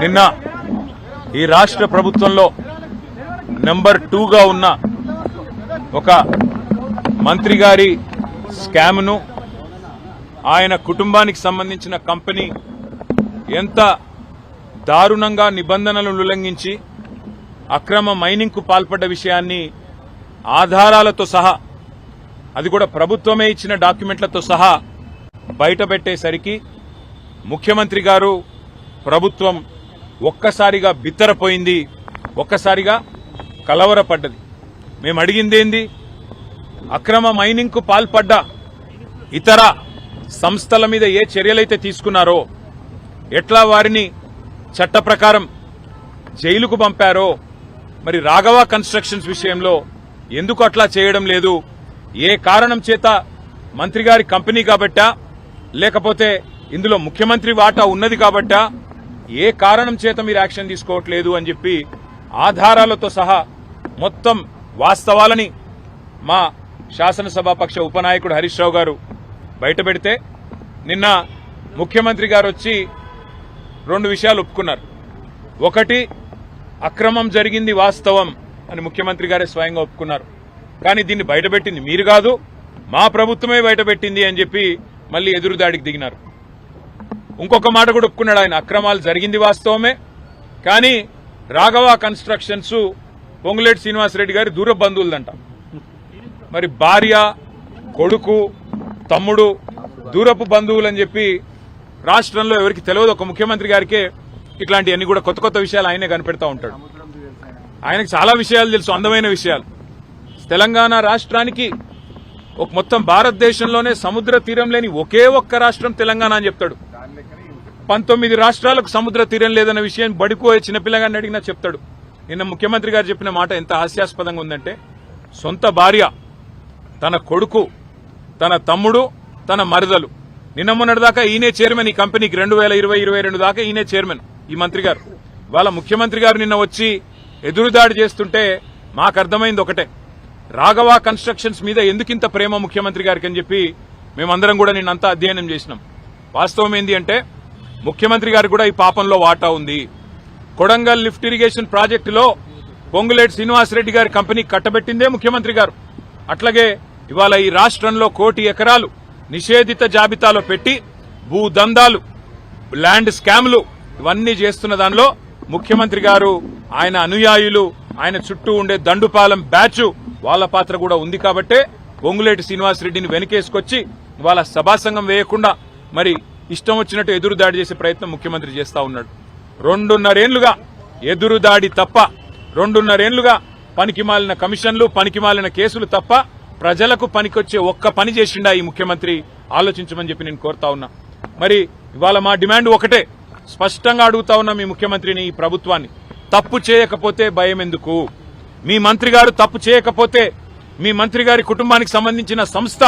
నిన్న ఈ రాష్ట్ర ప్రభుత్వంలో నెంబర్ 2గా ఉన్న ఒక మంత్రి గారి స్కామ్ను ఆయన కుటుంబానికి సంబంధించిన కంపెనీ ఎంత దారుణంగా నిబంధనలను ఉల్లంఘించి అక్రమ మైనింగ్కు పాల్పడ్డ విషయాన్ని ఆధారాలతో సహా, అది కూడా ప్రభుత్వమే ఇచ్చిన డాక్యుమెంట్లతో సహా బయటపెట్టేసరికి ముఖ్యమంత్రి గారు, ప్రభుత్వం ఒక్కసారిగా బిత్తరపోయింది, ఒక్కసారిగా కలవరపడ్డది. మేము అడిగిందేంది, అక్రమ మైనింగ్కు పాల్పడ్డ ఇతర సంస్థల మీద ఏ చర్యలైతే తీసుకున్నారో, ఎట్లా వారిని చట్ట ప్రకారం జైలుకు పంపారో, మరి రాఘవ కన్స్ట్రక్షన్స్ విషయంలో ఎందుకు అట్లా చేయడం లేదు, ఏ కారణం చేత మంత్రి గారి కంపెనీ కాబట్టా లేకపోతే ఇందులో ముఖ్యమంత్రి వాటా ఉన్నది కాబట్టా ఏ కారణం చేత మీరు యాక్షన్ తీసుకోవట్లేదు అని చెప్పి ఆధారాలతో సహా మొత్తం వాస్తవాలని మా శాసనసభాపక్ష ఉపనాయకుడు హరీష్ రావు గారు బయటపెడితే నిన్న ముఖ్యమంత్రి గారు వచ్చి 2 విషయాలు ఒప్పుకున్నారు. ఒకటి, అక్రమం జరిగింది వాస్తవం అని ముఖ్యమంత్రి గారే స్వయంగా ఒప్పుకున్నారు. కానీ దీన్ని బయటపెట్టింది మీరు కాదు, మా ప్రభుత్వమే బయటపెట్టింది అని చెప్పి మళ్లీ ఎదురుదాడికి దిగినారు. ఇంకొక మాట కూడా ఒప్పుకున్నాడు ఆయన, అక్రమాలు జరిగింది వాస్తవమే, కానీ రాఘవ కన్స్ట్రక్షన్స్ పొంగులేటి శ్రీనివాసరెడ్డి గారి దూర బంధువులదంట. మరి భార్య, కొడుకు, తమ్ముడు దూరపు బంధువులని చెప్పి రాష్ట్రంలో ఎవరికి తెలియదు, ఒక ముఖ్యమంత్రి గారికే ఇట్లాంటివన్నీ కూడా కొత్త కొత్త విషయాలు ఆయనే కనిపెడతా ఉంటాడు. ఆయనకు చాలా విషయాలు తెలుసు, అందమైన విషయాలు. తెలంగాణ రాష్ట్రానికి ఒక మొత్తం భారతదేశంలోనే సముద్ర తీరం లేని ఒకే ఒక్క రాష్ట్రం తెలంగాణ అని చెప్తాడు. 19 రాష్ట్రాలకు సముద్ర తీరం లేదన్న విషయం బడిపోయే చిన్నపిల్లగాన్ని అడిగినా చెప్తాడు. నిన్న ముఖ్యమంత్రి గారు చెప్పిన మాట ఎంత హాస్యాస్పదంగా ఉందంటే, సొంత భార్య, తన కొడుకు, తన తమ్ముడు, తన మరదలు, నిన్న మొన్నటిదాకా ఈయనే చైర్మన్ ఈ కంపెనీకి, 2020-22 దాకా ఈయనే చైర్మన్ ఈ మంత్రి గారు. వాళ్ళ ముఖ్యమంత్రి గారు నిన్న వచ్చి ఎదురుదాడి చేస్తుంటే మాకు అర్థమైంది ఒకటే, రాఘవ కన్స్ట్రక్షన్స్ మీద ఎందుకింత ప్రేమ ముఖ్యమంత్రి గారికి అని చెప్పి మేమందరం కూడా నిన్నంతా అధ్యయనం చేసినాం. వాస్తవం ఏంది అంటే, ముఖ్యమంత్రి గారికి కూడా ఈ పాపంలో వాటా ఉంది. కొడంగల్ లిఫ్ట్ ఇరిగేషన్ ప్రాజెక్టులో పొంగులేటి శ్రీనివాసరెడ్డి గారి కంపెనీ కట్టబెట్టిందే ముఖ్యమంత్రి గారు. అట్లాగే ఇవాళ ఈ రాష్ట్రంలో 1 కోటి ఎకరాలు నిషేధిత జాబితాలో పెట్టి భూదందాలు, ల్యాండ్ స్కామ్లు ఇవన్నీ చేస్తున్న దానిలో ముఖ్యమంత్రి గారు, ఆయన అనుయాయులు, ఆయన చుట్టూ ఉండే దండుపాలెం బ్యాచ్ వాళ్ళ పాత్ర కూడా ఉంది. కాబట్టే పొంగులేటి శ్రీనివాసరెడ్డిని వెనకేసుకొచ్చి వాళ్ళ సభాసంగం వేయకుండా మరి ఇష్టం వచ్చినట్టు ఎదురుదాడి చేసే ప్రయత్నం ముఖ్యమంత్రి చేస్తా ఉన్నాడు. 2.5 ఏళ్లుగా ఎదురుదాడి తప్ప, 2.5 ఏళ్లుగా పనికిమాలిన కమిషన్లు, పనికిమాలిన కేసులు తప్ప ప్రజలకు పనికొచ్చే ఒక్క పని చేసిండా ఈ ముఖ్యమంత్రి? ఆలోచించమని చెప్పి నేను కోరుతా ఉన్నా. మరి ఇవాళ మా డిమాండ్ ఒకటే, స్పష్టంగా అడుగుతా ఉన్నా మీ ముఖ్యమంత్రిని, ఈ ప్రభుత్వాన్ని, తప్పు చేయకపోతే భయం ఎందుకు? మీ మంత్రి గారు తప్పు చేయకపోతే, మీ మంత్రి గారి కుటుంబానికి సంబంధించిన సంస్థ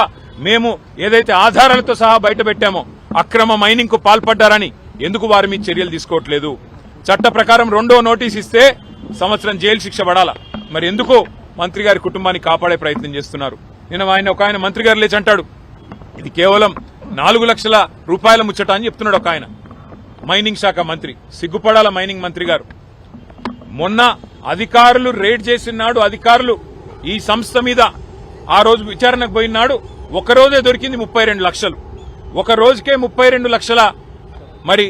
మేము ఏదైతే ఆధారాలతో సహా బయటపెట్టామో అక్రమ మైనింగ్ కు పాల్పడ్డారని ఎందుకు వారి మీద చర్యలు తీసుకోవట్లేదు? చట్ట ప్రకారం 2వ నోటీస్ ఇస్తే సంవత్సరం జైలు శిక్ష పడాలా, మరి ఎందుకు మంత్రి గారి కుటుంబాన్ని కాపాడే ప్రయత్నం చేస్తున్నారు? నిన్న ఒక ఆయన మంత్రి గారు లేచి అంటాడు, ఇది కేవలం 4 లక్షల రూపాయల ముచ్చట అని చెప్తున్నాడు ఒక ఆయన, మైనింగ్ శాఖ మంత్రి. సిగ్గుపడాల మైనింగ్ మంత్రి గారు. మొన్న అధికారులు రేడ్ చేసినాడు, అధికారులు ఈ సంస్థ మీద ఆ రోజు విచారణకు పోయినాడు, ఒకరోజే దొరికింది 32 లక్షలు. ఒక రోజుకే 32 లక్షల మరి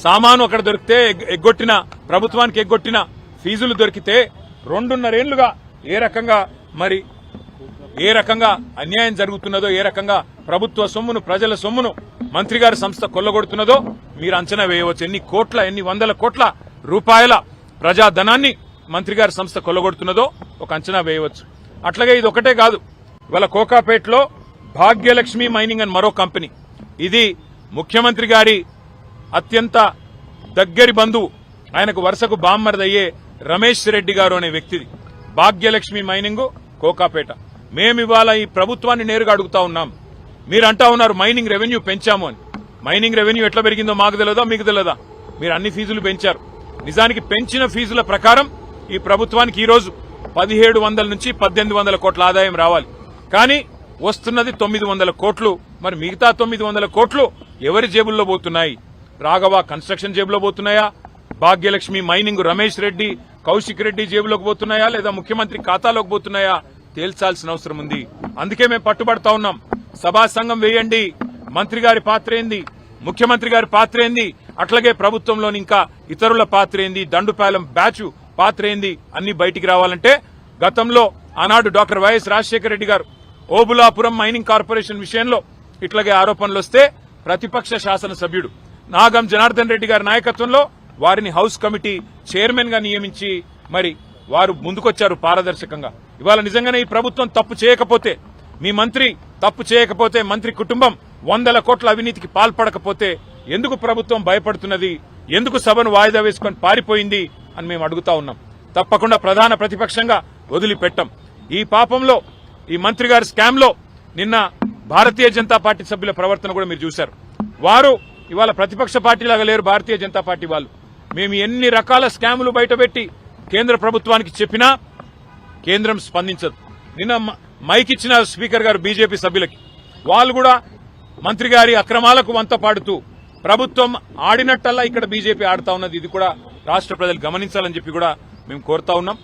సామాను అక్కడ దొరికితే, ఎగ్గొట్టిన ప్రభుత్వానికి ఎగ్గొట్టిన ఫీజులు దొరికితే 2.5 ఏళ్లుగా ఏ రకంగా అన్యాయం జరుగుతున్నదో, ఏ రకంగా ప్రభుత్వ సొమ్మును, ప్రజల సొమ్మును మంత్రి గారి సంస్థ కొల్లగొడుతున్నదో మీరు అంచనా వేయవచ్చు. ఎన్ని వందల కోట్ల రూపాయల ప్రజాధనాన్ని మంత్రి గారి సంస్థ కొల్లగొడుతున్నదో ఒక అంచనా వేయవచ్చు. అట్లాగే ఇది ఒకటే కాదు, ఇవాళ కోకాపేటలో భాగ్యలక్ష్మి మైనింగ్ అని మరో కంపెనీ, ఇది ముఖ్యమంత్రి గారి అత్యంత దగ్గరి బంధువు, ఆయనకు వరుసకు బామ్మర్దయ్యే రమేష్ రెడ్డి గారు అనే వ్యక్తిది భాగ్యలక్ష్మి మైనింగ్ కోకాపేట. మేమివాళ ఈ ప్రభుత్వాన్ని నేరుగా అడుగుతా ఉన్నాం. మీరు అంటా ఉన్నారు మైనింగ్ రెవెన్యూ పెంచాము అని. మైనింగ్ రెవెన్యూ ఎట్లా పెరిగిందో మాకు తెలియదా, మీకు తెలియదా? మీరు అన్ని ఫీజులు పెంచారు. నిజానికి పెంచిన ఫీజుల ప్రకారం ఈ ప్రభుత్వానికి ఈ రోజు 1700 నుంచి 1800 కోట్ల ఆదాయం రావాలి. కానీ వస్తున్నది 900 కోట్లు. మరి మిగతా 900 కోట్లు ఎవరి జేబుల్లో పోతున్నాయి? రాఘవ కన్స్ట్రక్షన్ జేబులో పోతున్నాయా? భాగ్యలక్ష్మి మైనింగ్ రమేష్ రెడ్డి కౌశిక్ రెడ్డి జేబులోకి పోతున్నాయా లేదా ముఖ్యమంత్రి ఖాతాలోకి పోతున్నాయా తేల్చాల్సిన అవసరం ఉంది. అందుకే మేము పట్టుబడతా ఉన్నాం. సభా సంఘం వేయండి, మంత్రి గారి పాత్ర ఏంది, ముఖ్యమంత్రి గారి పాత్ర ఏంది, అట్లాగే ప్రభుత్వంలోని ఇంకా ఇతరుల పాత్ర ఏంది, దండుపాలెం బ్యాచ్ పాత్ర ఏంది అన్ని బయటికి రావాలంటే గతంలో ఆనాడు డాక్టర్ వైఎస్ రాజశేఖర రెడ్డి గారు ఓబులాపురం మైనింగ్ కార్పొరేషన్ విషయంలో ఇట్లాగే ఆరోపణలు వస్తే ప్రతిపక్ష శాసనసభ్యుడు నాగం జనార్దన్ రెడ్డి గారి నాయకత్వంలో వారిని హౌస్ కమిటీ చైర్మన్ గా నియమించి మరి వారు ముందుకొచ్చారు పారదర్శకంగా. ఇవాళ నిజంగానే ఈ ప్రభుత్వం తప్పు చేయకపోతే, మీ మంత్రి తప్పు చేయకపోతే, మంత్రి కుటుంబం 100 కోట్ల అవినీతికి పాల్పడకపోతే ఎందుకు ప్రభుత్వం భయపడుతున్నది, ఎందుకు సభను వాయిదా వేసుకొని పారిపోయింది అని మేము అడుగుతా ఉన్నాం. తప్పకుండా ప్రధాన ప్రతిపక్షంగా వదిలిపెట్టం. ఈ పాపంలో, ఈ మంత్రి గారి స్కామ్ లో నిన్న భారతీయ జనతా పార్టీ సభ్యుల ప్రవర్తన కూడా మీరు చూశారు. వారు ఇవాళ ప్రతిపక్ష పార్టీలాగా లేరు. భారతీయ జనతా పార్టీ వాళ్ళు మేము ఎన్ని రకాల స్కాములు బయటపెట్టి కేంద్ర ప్రభుత్వానికి చెప్పినా కేంద్రం స్పందించదు. నిన్న మైక్ ఇచ్చిన స్పీకర్ గారు బీజేపీ సభ్యులకి, వాళ్ళు కూడా మంత్రి గారి అక్రమాలకు వంత పాడుతూ ప్రభుత్వం ఆడినట్టల్లా ఇక్కడ బీజేపీ ఆడుతా ఉన్నది. ఇది కూడా రాష్ట్ర ప్రజలు గమనించాలని చెప్పి కూడా మేము కోరుతా ఉన్నాం.